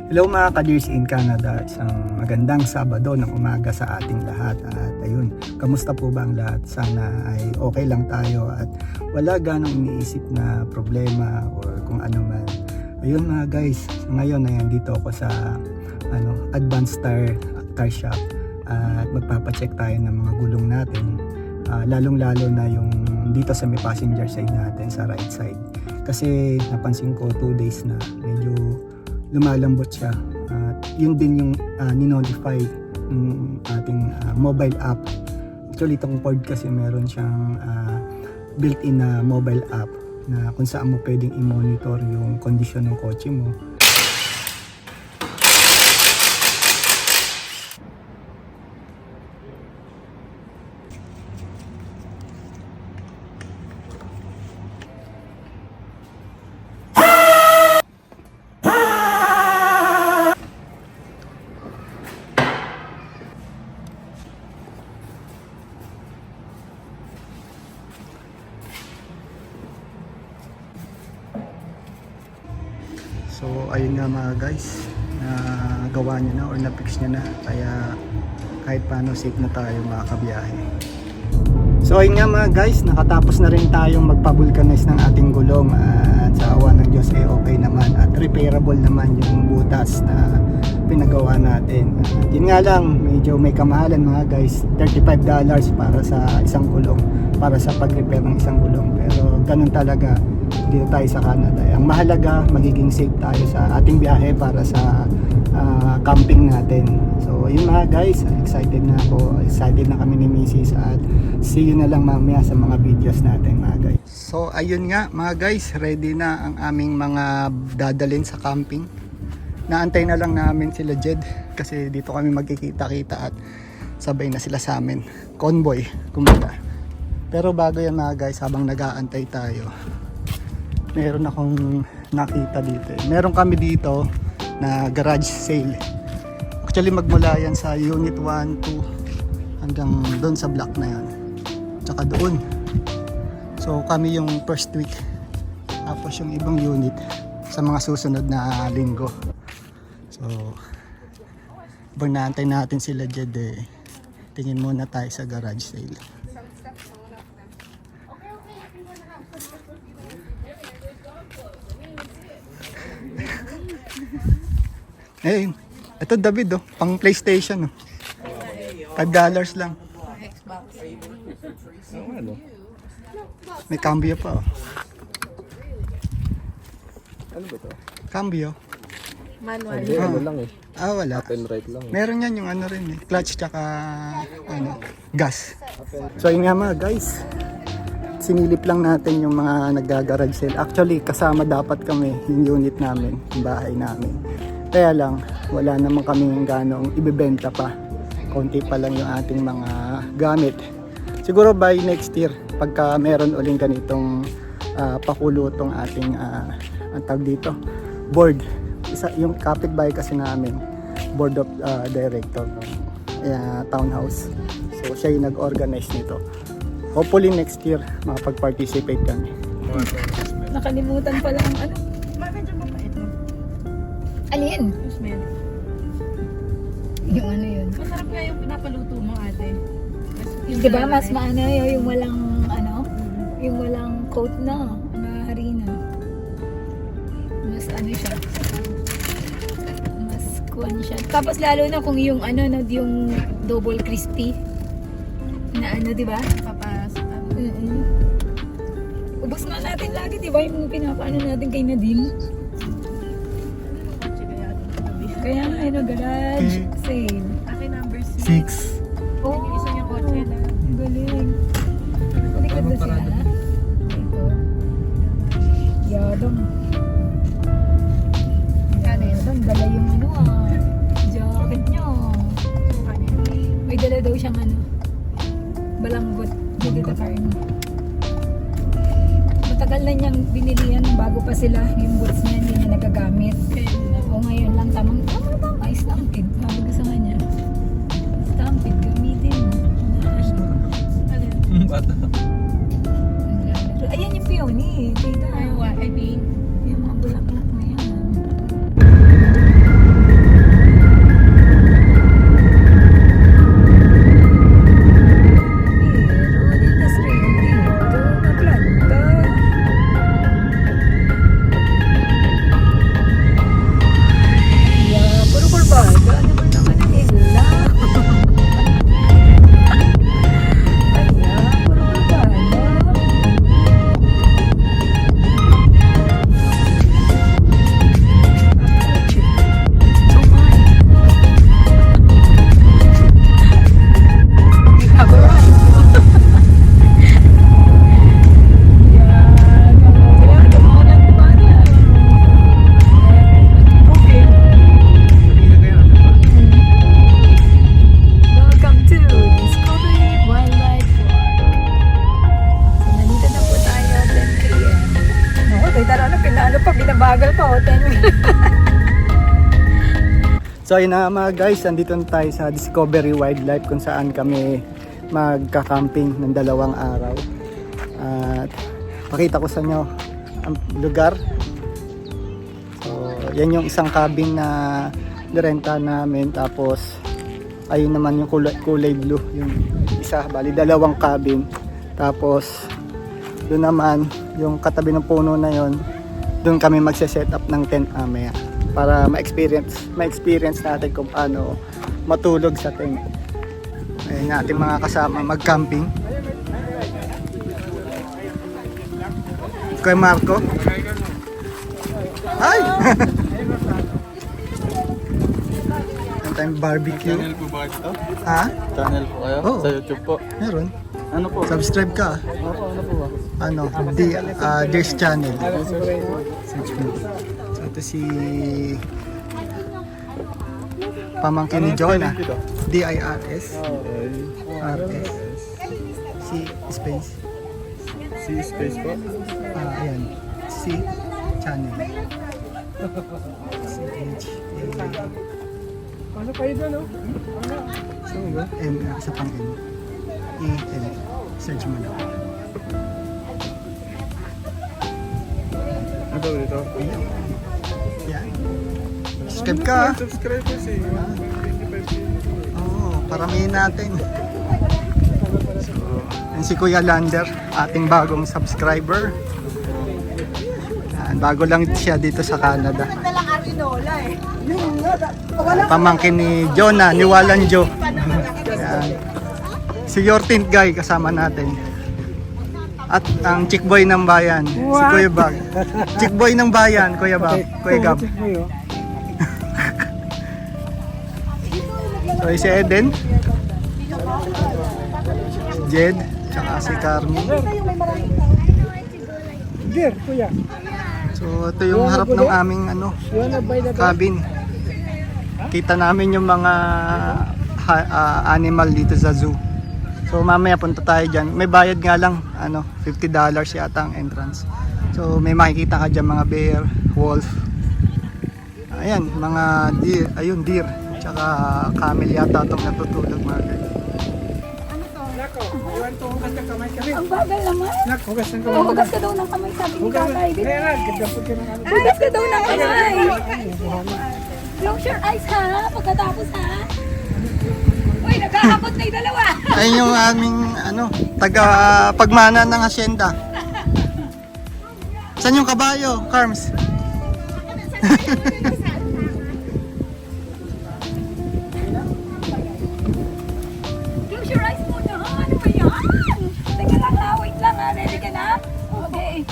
Hello mga ka-Dears in Canada, isang magandang Sabado ng umaga sa ating lahat. At ayun, kamusta po ba ang lahat? Sana ay okay lang tayo at wala ganong iniisip na problema or kung ano man. Ayun mga guys, ngayon ay dito ako sa Advanced Tire Shop at magpapacheck tayo ng mga gulong natin. Lalong-lalo na yung dito sa may passenger side natin, sa right side. Kasi napansin ko 2 days na medyo lumalambot siya. Yun din yung ni-notify ng ating mobile app. Actually itong Ford kasi meron siyang built-in na mobile app na kung saan mo pwedeng i-monitor yung kondisyon ng kotse mo. So ayun nga mga guys, nagawa niya na or na-fix niya na, kaya kahit paano safe na tayo makakabiyahe. So ayun nga mga guys, nakatapos na rin tayong magpa-vulcanize ng ating gulong at sa awa ng Diyos okay naman at repairable naman yung butas na pinagawa natin. Yun nga lang, medyo may kamahalan mga guys, $35 para sa isang gulong, para sa pag-repair ng isang gulong, pero ganun talaga dito tayo sa Canada. Ang mahalaga, magiging safe tayo sa ating biyahe para sa camping natin. So yun mga guys, excited na ako, excited na kami ni Mrs. at see you na lang mamaya sa mga videos natin mga guys. So ayun nga mga guys, ready na ang aming mga dadalhin sa camping. Naantay na lang namin sila Jed kasi dito kami magkikita-kita at sabay na sila sa amin, convoy kumbaga. Pero bago yan mga guys, habang nag-aantay tayo, meron akong nakita dito. Meron kami dito na garage sale. Actually magmula yan sa unit 1, 2 hanggang doon sa block na yan. Tsaka doon. So kami yung first week. Tapos yung ibang unit sa mga susunod na linggo. So habang naantay natin sila Jed, tingin muna tayo sa garage sale. Eh, ito David pang PlayStation $5 lang. May cambio pa Ano ba ito? Cambio. Manual. Hindi, ano lang eh. Wala. Up and right lang eh. Meron yan yung clutch tsaka gas. So yun nga mga guys, sinilip lang natin yung mga nagga-garage sale. Actually kasama dapat kami yung unit namin, yung bahay namin. Kaya lang, wala naman kaming ganong ibibenta pa. Konti pa lang yung ating mga gamit. Siguro by next year, pagka meron uling ganitong pakulutong ating ang tawag dito, board. Yung kapitbahay kasi namin, board of director ng townhouse. So siya yung nag-organize nito. Hopefully next year, makapag-participate kami. Nakalimutan pala ang ano. Bakit dyan mapait mo? Alin? Smell. Yung ano yun? Masarap nga yung pinapaluto mo ate. Diba mas maano yung walang yung walang coat na harina. Mas ano siya. Mas kuwan siya. Tapos lalo na kung yung yung double crispy. Na diba? Papasok. Ubus nga natin lagi, diba? Yung pinapaano natin kay Nadine. Kaya nga, garage sale. Akin number 6. Oh, isa niyang kotse na. Galing. Palikad na sila. Ito. Yadong. Yadong, dala yung jacket niyo. May dala daw siyang balanggot. Hindi ka karne. Matagal na niyang binili yan bago pa sila. Yung boots niya hindi niya nagagamit. O ngayon lang tamang ay stampede. Sabi ko sa kanya, stampede gamitin mo. Bata. Ayan yung peony. Dito. Ay, pink. Yung mga bulaklak na yan. So ayun na mga guys, andito na tayo sa Discovery Wildlife kung saan kami magka-camping ng 2 araw. At pakita ko sa inyo ang lugar. So yan yung isang cabin na nirenta namin, tapos ayun naman yung kulay blue, yung isa, bali 2 cabin. Tapos doon naman yung katabi ng puno na yon, doon kami magse-set up ng tent mamaya para ma-experience natin kung paano matulog sa tent. Ayun natin mga kasama mag-camping. Kuya Marco. Hi! Ang time barbecue. Channel po ba ito? Ha? Channel po kayo? Oo. Sa YouTube po? Meron. Ano po? Subscribe ka. Ano po ba? Ano? Dears Channel. Search mo. So ito si pamangkin ni Jonah. DIRS. RS. Si Space. Si Space po? Ayan. Si Channel. CH. Ano kayo doon, no? M. Isa pang M. E-L. Search mo na. Ano ba dito? Yan. Subscribe ka. Subscribe kasi. Oo, paramihin natin. Yan si Kuya Lander, ating bagong subscriber. Yan, bago lang siya dito sa Canada. Pamangkin ni Jonah, ni Walan Jo. Yan. Si Your Tint Guy kasama natin. At ang chick boy ng bayan, si Kuya Bag. Chick boy ng bayan, Kuya Bag, Kuya Gab. So si Eden, si Jed, tsaka si Carmi. Dear, kuya. So ito yung harap ng aming You wanna buy the cabin. Kita namin yung mga animal dito sa zoo. So mamaya punta tayo dyan. May bayad nga lang, $50 yata ang entrance. So may makikita ka dyan mga bear, wolf. Ayan, mga deer, ayun deer. Tsaka camel yata itong natutulog mga guys. Nako, you want to hugas ng kamay kami? Ang bagal naman. Nak, hugas ng Oh, hugas ka daw ng kamay, sabi ni tatay. Kaya, ganda po kayo ng ano. Hugas ka daw ng kamay. Close your eyes ha, pagkatapos ha. Uy, nagkakapot na yung 2. Ayun yung aming taga pagmana ng asyenda. Saan yung kabayo, Carms? Close your eyes muna ha, ano ba yan? Teka lang ha, wait lang ha, ready ka na? Okay.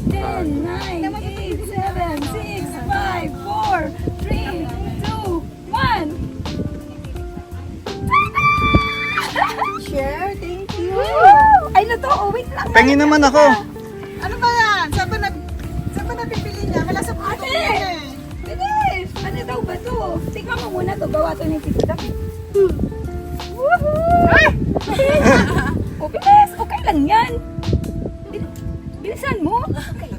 10, 9, 8, 7, 6, 5, 4, 3, 2, 1. Share, thank you. Ay, na to, oh, wait lang. Pengin naman ako. Ano ba yan? Saan ba napipili niya? Wala sa puto Ate! Bilis! Ano daw ba to? Tingnan mo muna to, gawa to ni Tita. Woohoo! Oh, bilis! Okay lang yan. Bilisan mo. Okay.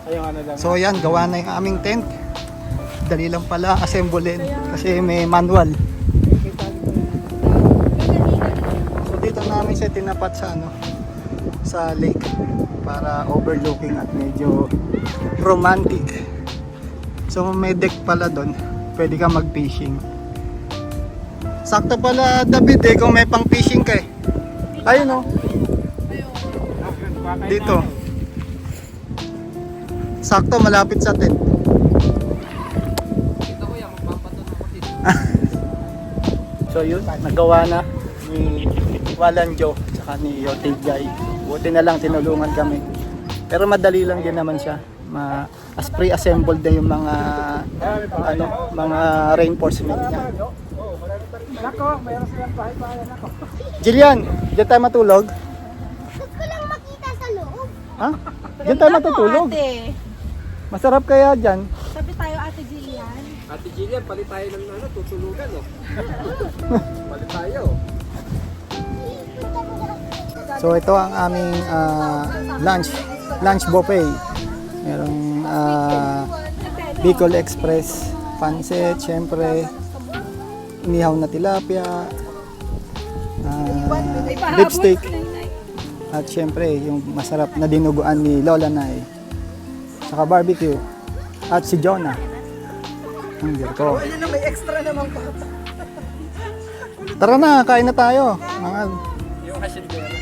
Ayong ano lang. So yan, gawa na yung aming tent. Dali lang pala assemblein kasi may manual. So dito namin siya tinapat sa ano, sa lake para overlooking at medyo romantic. So may deck pala doon. Pwede ka mag-fishing. Sakto pala David eh kung may pang fishing ka eh. Ayun oh. Dito. Sakto malapit sa tent. So yun, nagawa na ni Walan Joe tsaka ni Yote Jai. Buti na lang tinulungan kami. Pero madali lang din naman siya. As pre-assembled na yung mga ano, mga reinforcement niya. Nako, mayroon silang bahay-bahay nako. Jillian, diyan tayo matulog? Gusto ko lang makita sa loob. Ha? Diyan tayo matutulog? Ate. Masarap kaya dyan? Sabi tayo, Ate Jillian. Ate Jillian, palit tayo ng ano, tutulugan oh. Palit tayo. So ito ang aming lunch buffet. Merong Bicol Express, pancit, syempre, inihaw na tilapia, beef steak, at syempre yung masarap na dinuguan ni Lola Nay, saka barbecue, at si Jonah. Ang ko. Ayun na, may extra naman pa. Tara na, kain na tayo. Mga Yung hasilder.